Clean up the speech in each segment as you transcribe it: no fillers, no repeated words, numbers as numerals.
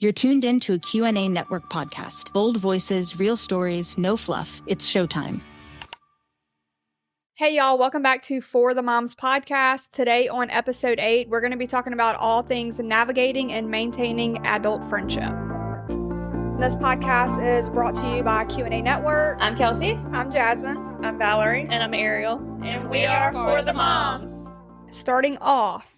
You're tuned into a QNA Network podcast. Bold voices, real stories, no fluff. It's showtime. Hey y'all, welcome back to For the Moms podcast. Today on episode 8, we're going to be talking about all things navigating and maintaining adult friendship. This podcast is brought to you by QNA Network. I'm Kelsey. I'm Jasmine. I'm Valerie. And I'm Ariel. And we are For the Moms. Starting off,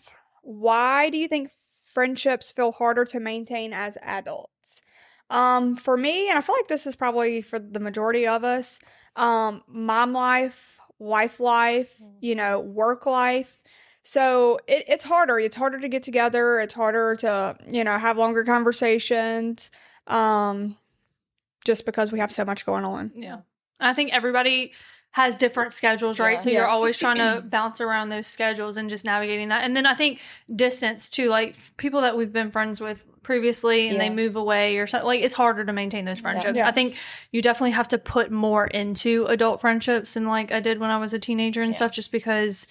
why do you think friendships feel harder to maintain as adults? For me, and I feel like this is probably for the majority of us, mom life, wife life, work life. So it's harder. It's harder to get together. It's harder to, have longer conversations, just because we have so much going on. Yeah. I think everybody has different schedules, right? Yeah. So you're always trying to bounce around those schedules and just navigating that. And then I think distance too, like people that we've been friends with previously and they move away or something, like it's harder to maintain those friendships. Yeah. I think you definitely have to put more into adult friendships than like I did when I was a teenager and stuff, just because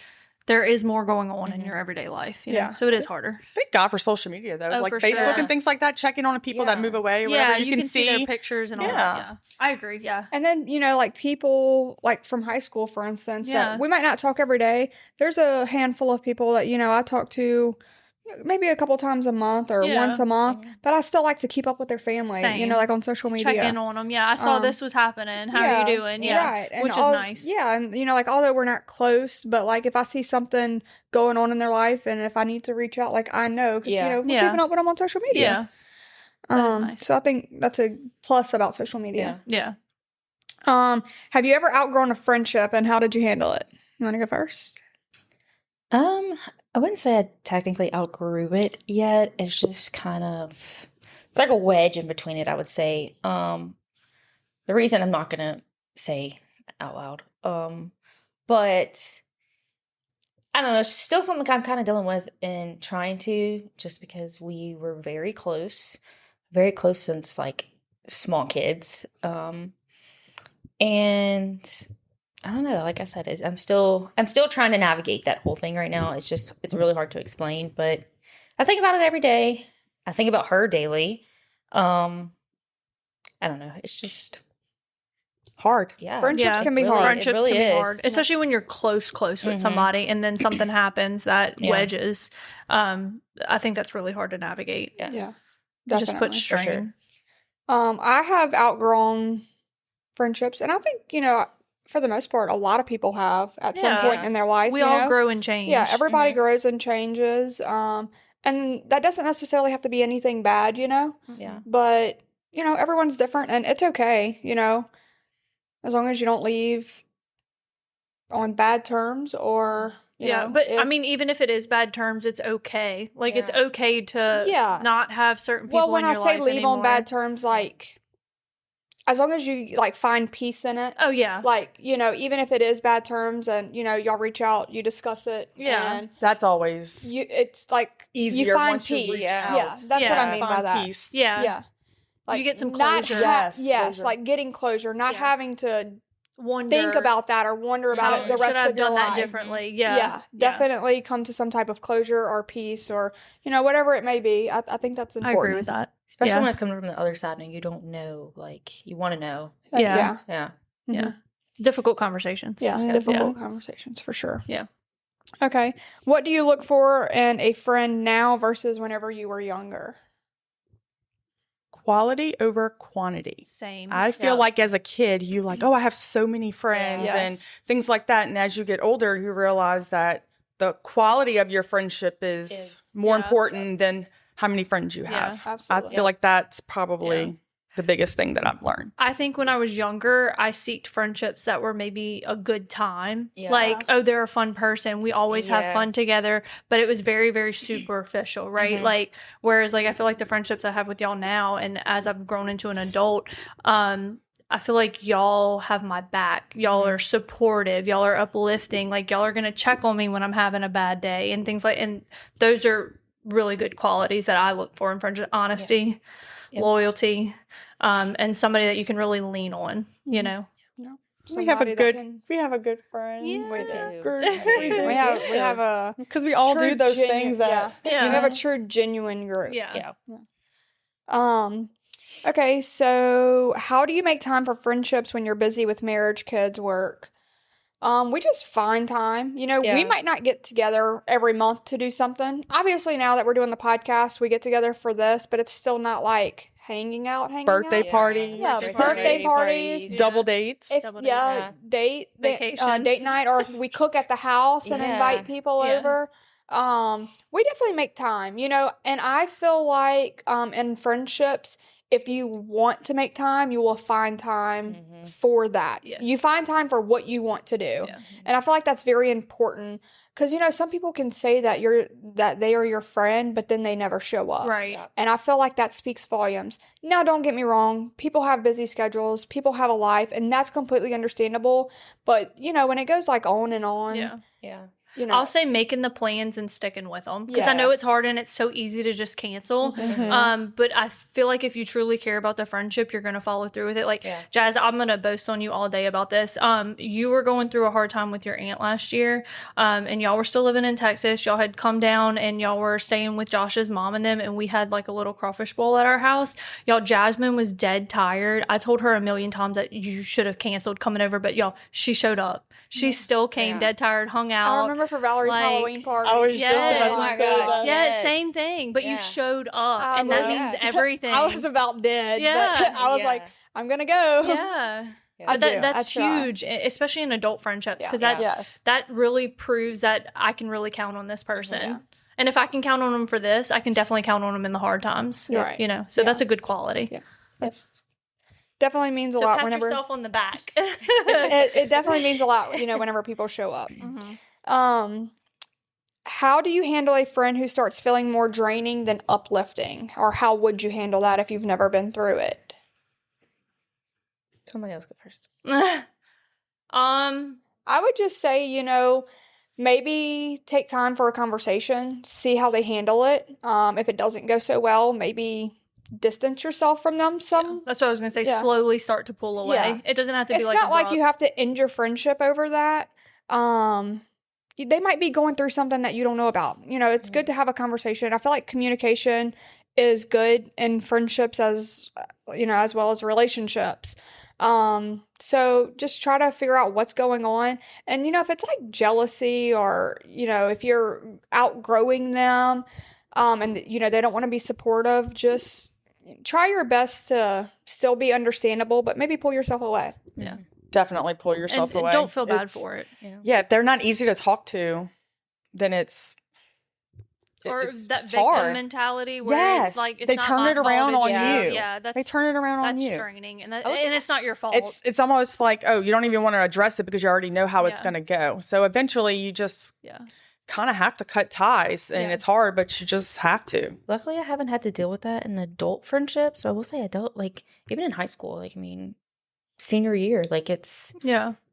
there is more going on in your everyday life. You know? So it is harder. Thank God for social media, though. Oh, like for Facebook sure. and things like that, checking on people that move away or whatever. You can see their pictures and all that. Yeah. I agree. Yeah. And then, like people like from high school, for instance, that we might not talk every day. There's a handful of people that, I talk to maybe a couple times a month or once a month, but I still like to keep up with their family, Same. like on social media. Check in on them. Yeah. I saw this was happening. How are you doing? Yeah. Right. And which is nice. Yeah. And, like, although we're not close, but like if I see something going on in their life and if I need to reach out, like I know, because, we're keeping up with them on social media. Yeah. That is nice. So I think that's a plus about social media. Yeah. Have you ever outgrown a friendship and how did you handle it? You want to go first? I wouldn't say I technically outgrew it yet. It's just kind of, it's like a wedge in between it, I would say. The reason I'm not going to say out loud, but I don't know, it's still something I'm kind of dealing with and trying to, just because we were very close since like small kids. And I don't know. Like I said, I'm still trying to navigate that whole thing right now. It's really hard to explain, but I think about it every day. I think about her daily. I don't know. It's just hard. Yeah. Friendships can be really, hard. Friendships really can be is. hard, especially when you're close with somebody and then something happens that wedges. I think that's really hard to navigate. Yeah. It just puts Definitely. strain. I have outgrown friendships, and I think, for the most part, a lot of people have at some point in their life. We all grow and change. Yeah, everybody grows and changes. And that doesn't necessarily have to be anything bad, Yeah. But, everyone's different, and it's okay, as long as you don't leave on bad terms or, but I mean, even if it is bad terms, it's okay. Like, it's okay to not have certain people in your life when I say leave anymore. on bad terms, like, as long as you, like, find peace in it. Oh, yeah. Like, even if it is bad terms and, y'all reach out, you discuss it. Yeah. And That's always it's, like, easier you find once you peace. reach Yeah, out. that's what I mean by Find that. peace. Yeah. Yeah. Like, You get some not closure. Yes, yes, closure. like getting closure, not having to Wonder, think about that or wonder about it the rest should I of have your done life. that differently? Yeah. Yeah, definitely come to some type of closure or peace or, whatever it may be. I think that's I important. agree with that. Especially when it's coming from the other side and you don't know, like, you want to know. Yeah. Yeah. Yeah. Difficult conversations. Yeah, difficult conversations for sure. Yeah. Okay. What do you look for in a friend now versus whenever you were younger? Quality over quantity. Same. I feel like as a kid, you like, I have so many friends and things like that. And as you get older, you realize that the quality of your friendship is more important than how many friends you have. Absolutely. I feel like that's probably the biggest thing that I've learned. I think when I was younger, I seeked friendships that were maybe a good time. Yeah. Like, they're a fun person. We always have fun together. But it was very, very superficial, right? Like, whereas, like, I feel like the friendships I have with y'all now, and as I've grown into an adult, I feel like y'all have my back. Y'all are supportive. Y'all are uplifting. Like, y'all are going to check on me when I'm having a bad day and things like, and those are really good qualities that I look for in friendship. Honesty, loyalty, and somebody that you can really lean on, We have a good friend. Yeah. We do. We do. We have a because we all true do those genu- things that we have a true genuine group. Yeah. Okay, so how do you make time for friendships when you're busy with marriage, kids, work? We just find time. You know, we might not get together every month to do something. Obviously, now that we're doing the podcast, we get together for this, but it's still not like hanging out. Birthday parties. Yeah, birthday parties. Double dates. Date Vacations. date night, or if we cook at the house and invite people over. We definitely make time, you know, and I feel like in friendships, if you want to make time, you will find time for that. Yes. You find time for what you want to do. Yeah. And I feel like that's very important because, you know, some people can say that they are your friend, but then they never show up. Right. And I feel like that speaks volumes. Now, don't get me wrong. People have busy schedules. People have a life, and that's completely understandable. But, you know, when it goes like on and on. Yeah. You know. I'll say making the plans and sticking with them because I know it's hard and it's so easy to just cancel. But I feel like if you truly care about the friendship, you're going to follow through with it. Like, Jazz, I'm going to boast on you all day about this. You were going through a hard time with your aunt last year, and y'all were still living in Texas. Y'all had come down and y'all were staying with Josh's mom and them, and we had like a little crawfish bowl at our house. Y'all, Jasmine was dead tired. I told her a million times that you should have canceled coming over, but y'all, she showed up. She still came dead tired, hung out. I remember for Valerie's Halloween party. I was just about to say that. Yeah, same thing. But you showed up, and that means everything. I was about dead. Yeah. But I was like, I'm going to go. Yeah. But that's huge, especially in adult friendships, because that really proves that I can really count on this person. Yeah. And if I can count on them for this, I can definitely count on them in the hard times. Right. You know, so that's a good quality. Yeah. That's definitely means a lot. Pat whenever yourself on the back. it definitely means a lot, you know, whenever people show up. How do you handle a friend who starts feeling more draining than uplifting? Or how would you handle that if you've never been through it? Somebody else go first. I would just say, you know, maybe take time for a conversation, see how they handle it. If it doesn't go so well, maybe distance yourself from them some. That's what I was going to say. Slowly start to pull away. Yeah. It doesn't have to be like It's not like you have to end your friendship over that. They might be going through something that you don't know about. You know, it's good to have a conversation. I feel like communication is good in friendships as, you know, as well as relationships. So just try to figure out what's going on. And, you know, if it's like jealousy or, you know, if you're outgrowing them, and, you know, they don't want to be supportive, just try your best to still be understandable, but maybe pull yourself away. Yeah. Definitely pull yourself away. And don't feel bad for it. Yeah, if they're not easy to talk to, then it's that victim hard. Mentality where it's like, it's they not turn my it around fault, on you. Yeah, they turn it around on you. That's draining, and it's not your fault. It's almost like, oh, you don't even want to address it because you already know how it's going to go. So eventually, you just kind of have to cut ties, and it's hard, but you just have to. Luckily, I haven't had to deal with that in adult friendships. So I will say adult, like even in high school, like I mean, senior year, like it's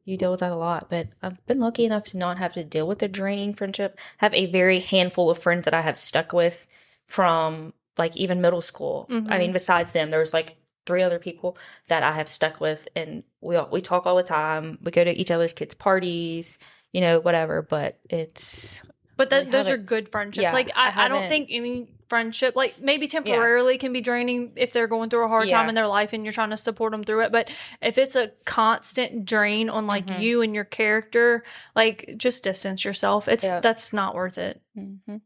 you deal with that a lot. But I've been lucky enough to not have to deal with a draining friendship. Have a very handful of friends that I have stuck with from like even middle school. I mean, besides them, there's like 3 other people that I have stuck with, and we talk all the time. We go to each other's kids' parties, you know, whatever. But those are good friendships. Like I don't think any friendship, like maybe temporarily can be draining if they're going through a hard time in their life and you're trying to support them through it. But if it's a constant drain on like you and your character, like just distance yourself. That's not worth it.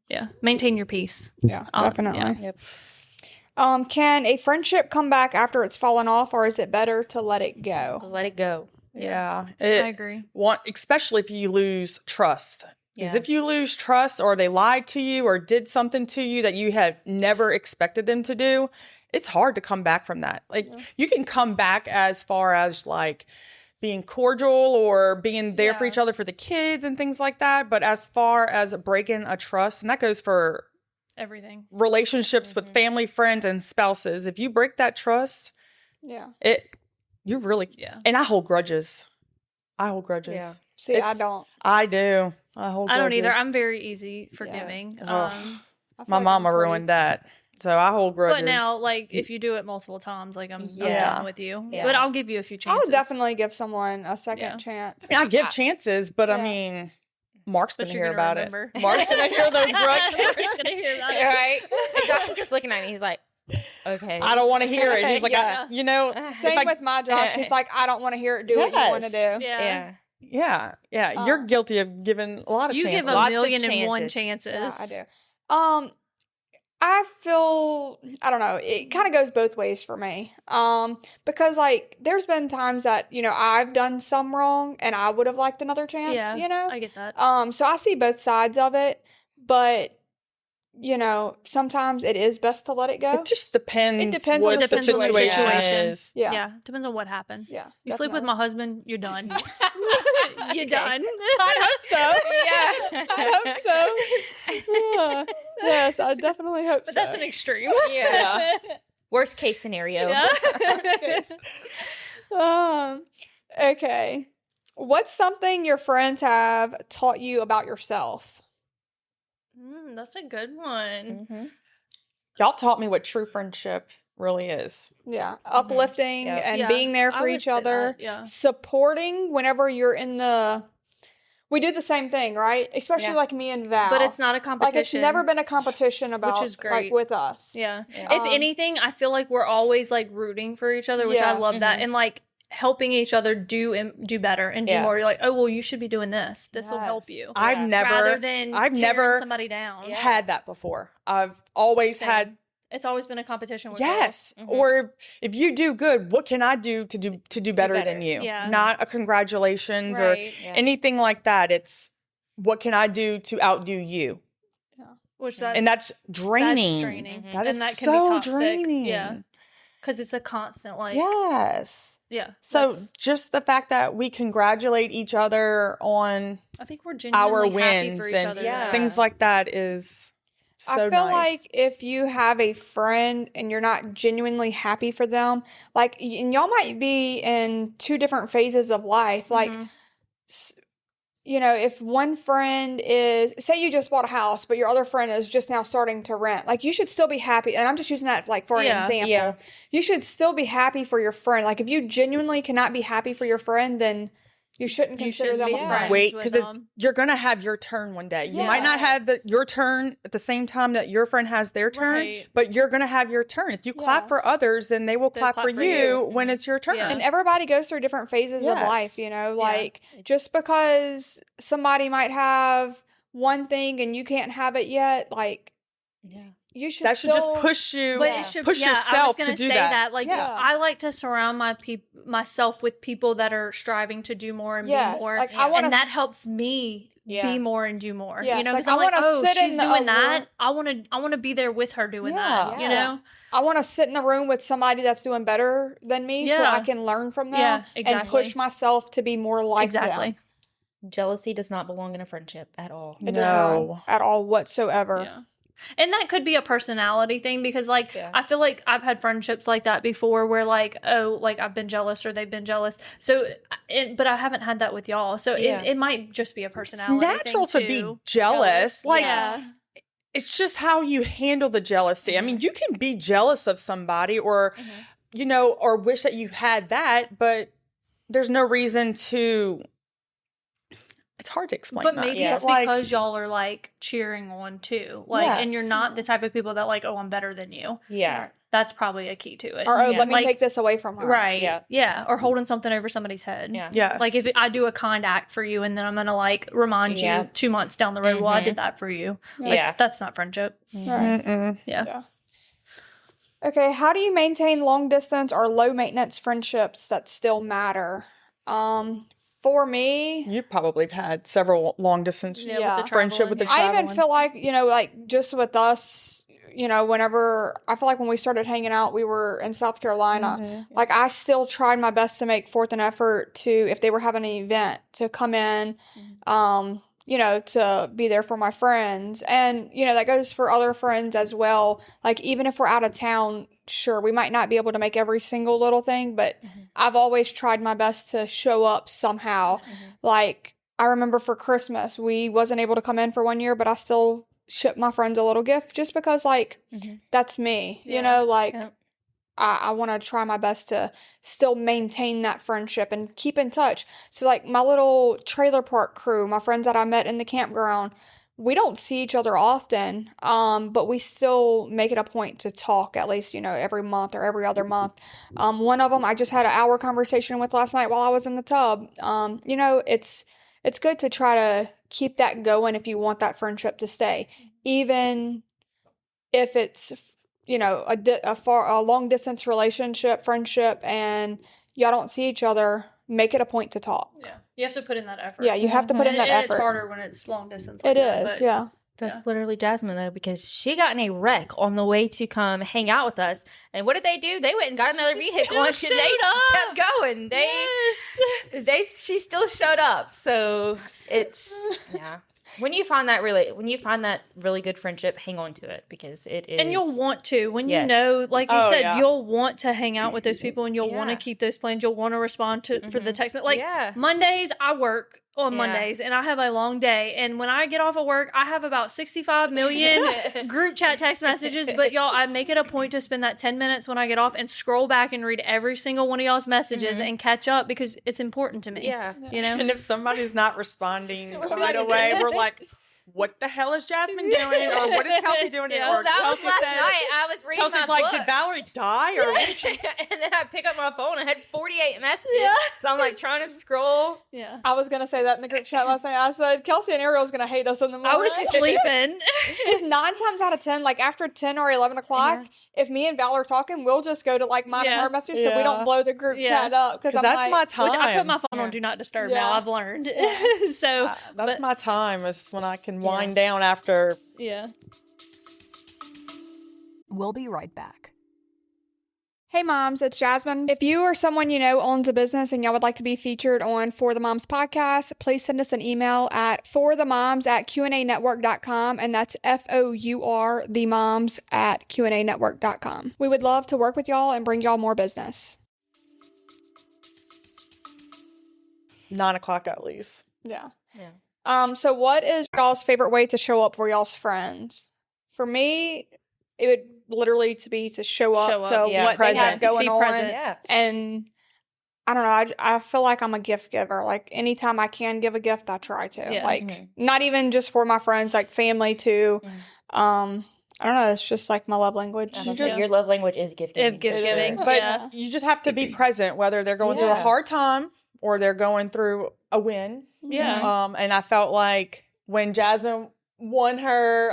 Yeah, maintain your peace. Yeah, definitely. Yep. Can a friendship come back after it's fallen off, or is it better to let it go? Let it go. Yeah, I agree. Especially if you lose trust. Because if you lose trust, or they lied to you or did something to you that you had never expected them to do, it's hard to come back from that. Like you can come back as far as like being cordial or being there for each other for the kids and things like that. But as far as breaking a trust, and that goes for everything, relationships with family, friends, and spouses. If you break that trust, you really and I hold grudges. Yeah. See, I don't. I do. I don't either. I'm very easy forgiving. My mama ruined that. So I hold grudges. But now, like, if you do it multiple times, like, I'm done with you. Yeah. But I'll give you a few chances. I would definitely give someone a second chance. I mean, I give chances, but I mean, Mark's going to hear about it. Mark's going to hear those grudges. Mark's going to hear that. Right? Josh is just looking at me. He's like, Okay. I don't want to hear it. He's like, Yeah. Same with my Josh. He's like, I don't want to hear it. Do what you want to do. Yeah. Yeah. You're guilty of giving a lot of You chances. give a Lots of million and one chances. chances. Yeah, I do. I feel, I don't know, it kind of goes both ways for me. Because like there's been times that, I've done some wrong and I would have liked another chance, Yeah, I get that. So I see both sides of it, but sometimes it is best to let it go. It just depends. It depends on what the situation. is. Yeah. Depends on what happened. Yeah. You sleep with my husband, you're done. You're done. I hope so. Yeah. I hope so. Yeah. Yes, I definitely hope But so. that's an extreme. Yeah. Worst case scenario. Yeah. Okay. What's something your friends have taught you about yourself? That's a good one. Mm-hmm. Y'all taught me what true friendship really is. Yeah. Uplifting Yep. and Yeah, being there I for would each say other. that, yeah. Supporting whenever you're in we do the same thing, right? Especially Yeah. like me and Val. But it's not a competition. like it's never been a competition about is great. like with us. Yeah. Yeah. If anything, I feel like we're always like rooting for each other, which I Yes. love that. And like helping each other do better and do Yeah. more. You're like, oh, well, you should be doing this. This will help Yes. you. I've Rather than I've tearing never somebody down. had that before. I've always Same. had It's always been a competition with yes. Mhm. Or if you do good, what can I do to do better than better. you? Yeah. Not a congratulations or Right. Yeah. anything like that. It's what can I do to outdo you? Which And that's draining. That's draining. Mhm. That And is that can so be toxic. draining. Yeah. Because it's a constant like Yes. yeah. So that's- just the fact that we congratulate each other on I think we're our genuinely happy wins for each and other. Yeah. things like that is so I feel nice. like if you have a friend and you're not genuinely happy for them, like, and y'all might be in two different phases of life. Like, Mhm. if one friend is, say you just bought a house, but your other friend is just now starting to rent, like, you should still be happy. And I'm just using that like for an Yeah, example. yeah. You should still be happy for your friend. Like, if you genuinely cannot be happy for your friend, then you shouldn't You consider shouldn't them be a friends friend. Wait, with because them. you're gonna have your turn one day. You might not have Yes. your turn at the same time that your friend has their turn, Right. but you're gonna have your turn. If you clap for Yes. others, then they will They'll clap clap for for you you. when it's your turn. Yeah. And everybody goes through different phases of Yes. life, like just because somebody might have one thing and you can't have it yet, like Yeah. you should That should just still- push you, But it should push I was yourself gonna to do say that. Like Yeah. I like to surround myself with people that are striving to do more and Yes, be more. like, I wanna and that s- helps me Yeah. be more and do more. Yes, You know, like, because I'm I like, wanna oh, sit in she's the doing room- that. I want to be there with her doing that. You Yeah. know? I want to sit in the room with somebody that's doing better than me so Yeah. I can learn from them Yeah, and exactly. push myself to be more like Exactly. them. Jealousy does not belong in a friendship at all. It does No. not at all whatsoever. Yeah. And that could be a personality thing because, like, Yeah. I feel like I've had friendships like that before where, like, oh, like, I've been jealous or they've been jealous. So, but I haven't had that with y'all. So Yeah. it might just be a It's personality natural to thing, be too. jealous. Like Yeah. it's just how you handle the jealousy. I mean, you can be jealous of somebody or or wish that you had that, but there's no reason to. It's hard to explain. But that. maybe Yeah. it's Like, because y'all are, like, cheering on, too. Like, and you're Yes. not the type of people that, like, oh, I'm better than you. Yeah. That's probably a key to it. Or, oh, Yeah. let me Like- take this away from her. Right. Yeah. Yeah. Or holding something over somebody's head. Yeah. yes. Like if I do a kind act for you and then I'm going to like remind Yeah. you 2 months down the road, well, I Mhm. did that for you. Like, Yeah. that's not friendship. Right. Mm-mm. Yeah. Okay, how do you maintain long distance or low maintenance friendships that still matter? For me, You've probably had several long distance Yeah. With the friendship with the traveling. I even traveling. feel like, like just with us, whenever I feel like when we started hanging out, we were in South Carolina. Mhm. Like I still tried my best to make forth an effort to, if they were having an event, to come in, to be there for my friends. And, that goes for other friends as well. Like even if we're out of town, sure, we might not be able to make every single little thing, but I've always tried my best to show up somehow. Like I remember for Christmas, we wasn't able to come in for 1 year, but I still shipped my friends a little gift just because that's me, Yeah. Yeah. I want to try my best to still maintain that friendship and keep in touch. So like my little trailer park crew, my friends that I met in the campground, we don't see each other often, but we still make it a point to talk at least, every month or every other month. One of them I just had an hour conversation with last night while I was in the tub. It's good to try to keep that going if you want that friendship to stay, even if it's, a long distance relationship, friendship, and y'all don't see each other. Make it a point to talk. Yeah. You have to put in that effort. Yeah, you have to put in that effort. It's harder when it's long distance. It is, yeah. That's literally Jasmine, though, because she got in a wreck on the way to come hang out with us. And what did they do? They went and got another vehicle and they kept going. She still showed up. So it's, When you find that really good friendship, hang on to it because it is. And you'll want to when you know, like you said, you'll want to hang out with those people and you'll want to keep those plans. You'll want to respond to for the text. Like Mondays, I work on Mondays and I have a long day. And when I get off of work, I have about 65 million group chat text messages. But y'all, I make it a point to spend that 10 minutes when I get off and scroll back and read every single one of y'all's messages and catch up because it's important to me. Yeah. And if somebody's not responding right away, we're like, what the hell is Jasmine doing? Or what is Kelsey doing? Well, that was last night. I was reading Kelsey's my book. Did Valerie die? Or and then I pick up my phone and I had 48 messages. Yeah. So I'm like trying to scroll. Yeah. I was going to say that in the group chat last night. I said, Kelsey and Ariel's going to hate us in the morning. I was sleeping. Because 9 times out of 10, like after 10 or 11 o'clock, if me and Val are talking, we'll just go to like mine and her messages so we don't blow the group chat up. Because that's my time. Which I put my phone on Do Not Disturb now. I've learned. So that's my time is when I can wind down after. Yeah. We'll be right back. Hey moms, it's Jasmine. If you or someone you know owns a business and y'all would like to be featured on For the Moms podcast, please send us an email at fourthemoms@QNAnetwork.com, and that's FOUR the moms at QNAnetwork.com. We would love to work with y'all and bring y'all more business. 9 o'clock at least. Yeah. So what is y'all's favorite way to show up for y'all's friends? For me, it would literally be to show up to what they have going on. And I don't know, I feel like I'm a gift giver. Like anytime I can give a gift, I try to. Yeah. Like not even just for my friends, like family too. I don't know, it's just like my love language. Your love language is gift giving. Gift giving. But you just have to be present, whether they're going through a hard time or they're going through a win. Yeah. And I felt like when Jasmine won her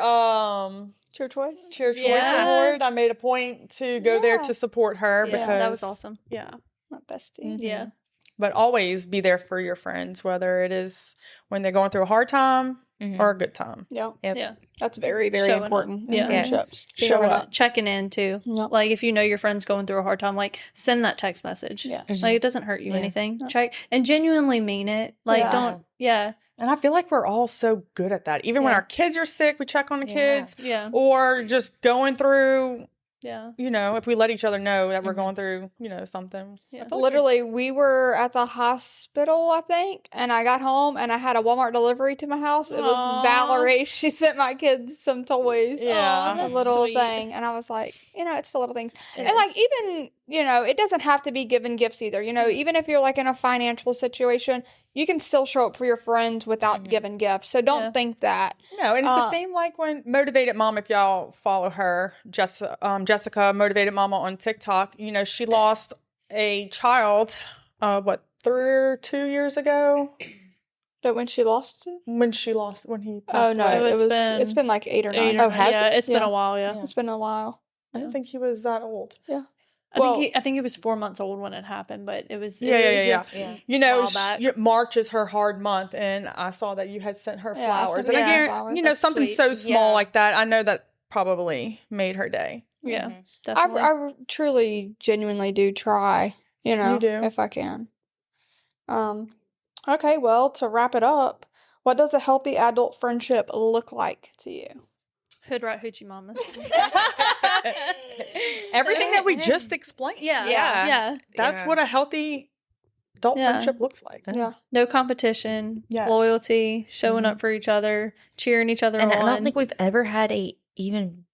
Cheer Choice award, I made a point to go there to support her because that was awesome. Yeah. My bestie. Yeah. But always be there for your friends, whether it is when they're going through a hard time or a good time. Yeah. Yeah. That's very, very important in friendships. Showing up. Checking in too. Yep. Like if you know your friend's going through a hard time, like send that text message. Yeah. Like it doesn't hurt you anything. Check and genuinely mean it. Like don't And I feel like we're all so good at that. Even when our kids are sick, we check on the kids. Yeah. Or just going through, you know, if we let each other know that we're going through, something. Yeah. Literally, we were at the hospital, I think, and I got home and I had a Walmart delivery to my house. It was Valerie. She sent my kids some toys. Yeah. A little thing. And I was like, it's the little things. And like even, it doesn't have to be giving gifts either. Even if you're like in a financial situation, you can still show up for your friends without giving gifts. So don't think that. No, and it's the same like when Motivated Mom, if y'all follow her, Jessica, Motivated Mama on TikTok, she lost a child, 2 years ago? But when she lost it? When he passed away. No, it's been like 8 or 9. It's been a while, It's been a while. I didn't think he was that old. Yeah. I think he was 4 months old when it happened, but it was March is her hard month, and I saw that you had sent her flowers. And flowers. Something so small like that, I know that probably made her day. Yeah, definitely. I truly, genuinely do try, You do. if I can. Okay, well, to wrap it up, what does a healthy adult friendship look like to you? Hood rat hoochie mamas. Everything that we just explained. Yeah. That's what a healthy adult friendship looks like. Yeah. No competition, loyalty, showing up for each other, cheering each other on. And I don't think we've ever had a even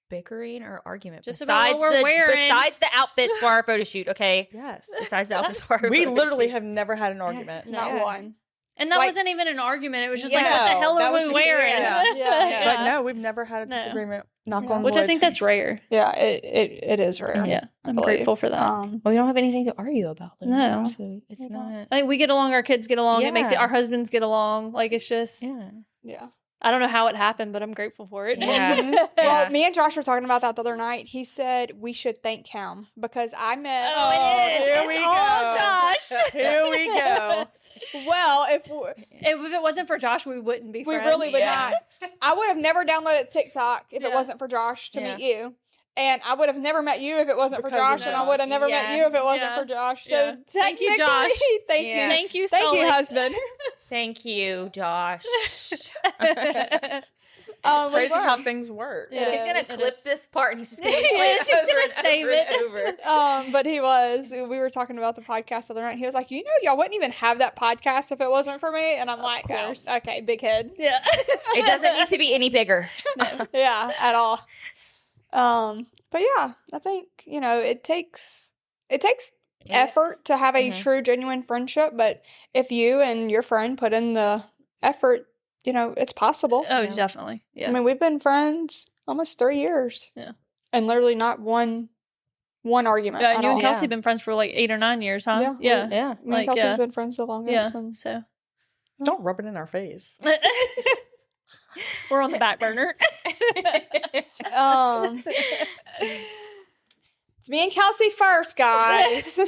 bickering or argument just about what we're wearing. Besides the outfits for our photo shoot, okay? Yes. Besides the outfits for our We photo literally shoot. have never had an argument. Not one. And that Like- wasn't even an argument. It was just like, Yeah. what the hell That are was we just- wearing? Yeah. But no, we've never had a disagreement. Knock on Which wood. I think that's rare. Yeah, it is rare. Yeah. I'm believe. grateful for that. Well, we don't have anything to argue about, though. No. So it's not. I think we get along, our kids get along. It makes it, Yeah. our husbands get along. Like, it's just, Yeah. Yeah. I don't know how it happened, but I'm grateful for it. Yeah. Well, me and Josh were talking about that the other night. He said we should thank him because I met. Oh, it is. Here It's we all go. Josh. Here we go. Well, if If it wasn't for Josh, we wouldn't be we friends. really would Yeah. not. I would have never downloaded TikTok if it Yeah. wasn't for Josh to Yeah. meet you. And I would have never met you if it wasn't for Because of Josh, and I would have never met Yeah. you if it wasn't Yeah. for Josh. So Yeah. Thank you, technically, Josh. Thank Yeah. you. Thank you, Thank you, Sully. husband. Thank you, Josh. It's crazy we were. how things work. Yeah. He's gonna It clip is. this part, and he's just gonna He play is. it He's over gonna and save over it. and over. But we were talking about the podcast the other night. He was like, y'all wouldn't even have that podcast if it wasn't for me. And I'm like, course. oh, okay, big head. Yeah. It doesn't need to be any bigger. Yeah, at all. But yeah, I think, it takes effort to have a Mhm. true, genuine friendship. But if you and your friend put in the effort, it's possible. Oh, definitely. Yeah. I mean, we've been friends almost 3 years. Yeah. And literally not one argument. Yeah, at and you all. and Kelsey Yeah. been friends for like 8 or 9 years, huh? Yeah. Yeah. Yeah. Me and like, Kelsey's yeah. been friends the longest. Yeah. And So Don't rub it in our face. we're on the back burner. It's me and Kelsey first, guys.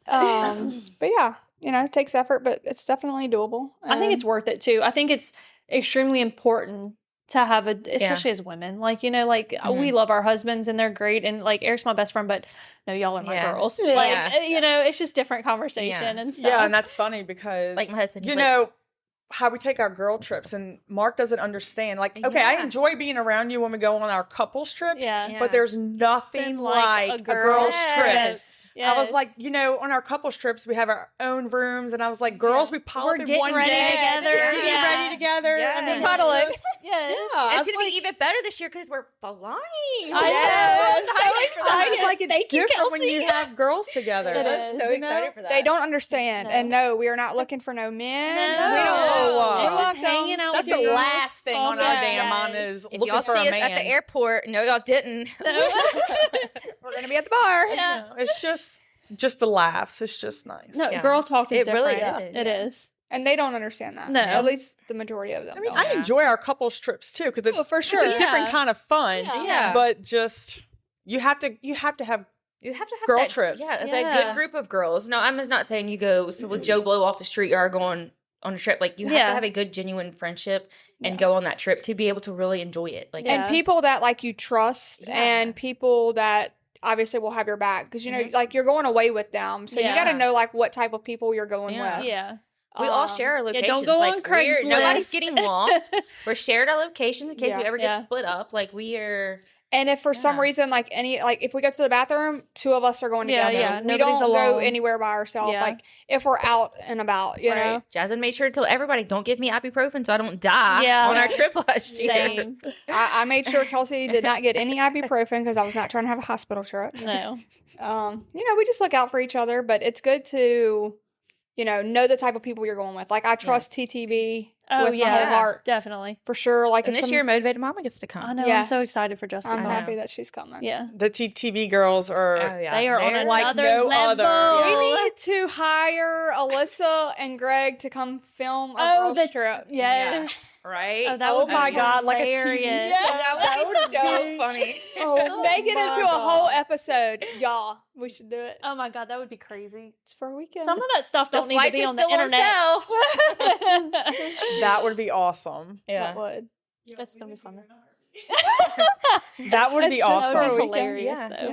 But yeah, it takes effort, but it's definitely doable. I think it's worth it too. I think it's extremely important to have especially as women, we love our husbands and they're great. And like Eric's my best friend, but no, y'all are my Yeah. girls. Yeah. Like, it's just different conversation Yeah. and stuff. Yeah, and that's funny because Like my husband, you he's know how we take our girl trips, and Mark doesn't understand. Like, okay, I Yeah. enjoy being around you when we go on our couples trips, Yeah. but there's nothing Then, like a girl's trip. Yes. I was Yes. like, on our couples trips, we have our own rooms, and I was like, girls, we pile We're up in getting one ready day, together. getting Yeah. ready together. Yeah. I mean, Cuddling. Yes. I It's was gonna be even better this year because we're flying. I know. Yes. I'm so I'm excited. just like, it's Thank you, different when Kelsey. you have girls together. It That's is. So you know? excited for that. They don't understand. No. And no, we are not looking for no men. No. We don't want. It's We just want them. hanging out That's with the you. last thing on our Talking. damn Yes. mind is If looking y'all for see a us man. at the airport, no, y'all didn't. We're going to be at the bar. Yeah. No, it's just the laughs. It's just nice. No, Yeah. girl talk is It really different. is. It is. And they don't understand that. No. At least the majority of them I mean, don't. I enjoy our couples trips too because it's, for it's sure. a different Yeah. kind of fun. Yeah. But just you have to have You have to have Girl that, trips. Yeah, that Yeah. good group of girls. No, I'm not saying you go with Joe Blow off the street. You are going on a trip. Like you have Yeah. to have a good, genuine friendship and go on that trip to be able to really enjoy it. Like, Yeah. And Yes. people that like you trust Yeah. and people that obviously will have your back because like you're going away with them, so you Yeah. got to know like what type of people you're going Yeah. with. Yeah. we all share our yeah, locations. don't go like, on Craigslist. Nobody's getting lost. We're shared our locations in case we Yeah. ever get Yeah. split up. Like we are. And if for some Yeah. reason if we go to the bathroom, two of us are going Yeah, together. yeah, We nobody's don't go alone. anywhere by ourselves. Yeah. Like if we're out and about, you know. Jasmine made sure to tell everybody, don't give me ibuprofen so I don't die Yeah. on our trip last year. Same. I made sure Kelsey did not get any ibuprofen because I was not trying to have a hospital trip. No. We just look out for each other, but it's good to, know the type of people you're going with. Like I trust TTB Oh, with my yeah. whole heart Definitely. for sure. Like And if this year, Motivated Mama gets to come. I know. Yes. I'm so excited for Justin. I'm know. happy that she's coming. Yeah. The TTV girls are. Oh, yeah. They are on They're like another no level. other. We need to hire Alyssa and Greg to come film a Oh, girls the trip. Yes. Right? Oh, that Oh would my be God, like a hilarious. TV Yeah, that would be so be- funny. Oh, Make it my into a God. whole episode, y'all. We should do it. Oh my God, that would be crazy. It's for a weekend. Some of that stuff The don't need to flights be are on the still on internet. sale. That would be awesome. That would. That's gonna be fun. That would be It's just awesome. for a That would be weekend. hilarious, Yeah. though.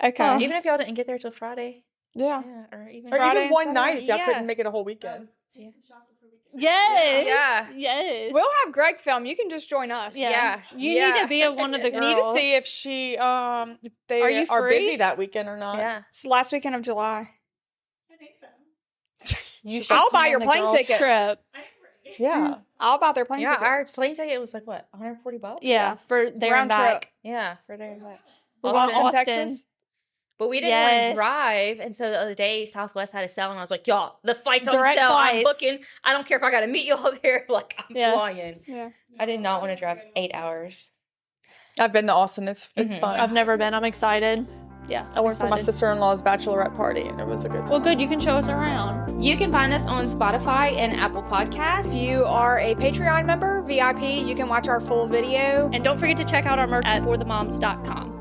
Yeah. Okay. Even if y'all didn't get there till Friday. Yeah. Yeah. Or even Or Friday even and one night Saturday. if y'all Yeah. couldn't make it a whole weekend. Yes. Yeah. Yes. We'll have Greg film. You can just join us. Yeah. You Yeah. need to be one of the I girls. need to see if she if they Are you are free? busy that weekend or not. Yeah. It's the last weekend of July. You I'll buy your plane tickets. trip. Yeah. I'll buy their plane Yeah, our tickets. plane ticket was like what, $140? Yeah, for there Round and back. Yeah, for there and back. Boston, Austin. Texas. But we didn't want to drive. And so the other day, Southwest had a sale. And I was like, y'all, the flight's on sale. I'm booking. I don't care if I got to meet y'all there. Like, I'm flying. Yeah. I did not want to drive 8 hours. I've been to Austin. It's fun. I've never been. I'm excited. Yeah. I went for my sister-in-law's bachelorette party, and it was a good time. Well, good. You can show us around. You can find us on Spotify and Apple Podcasts. If you are a Patreon member, VIP, you can watch our full video. And don't forget to check out our merch at fourthemoms.com.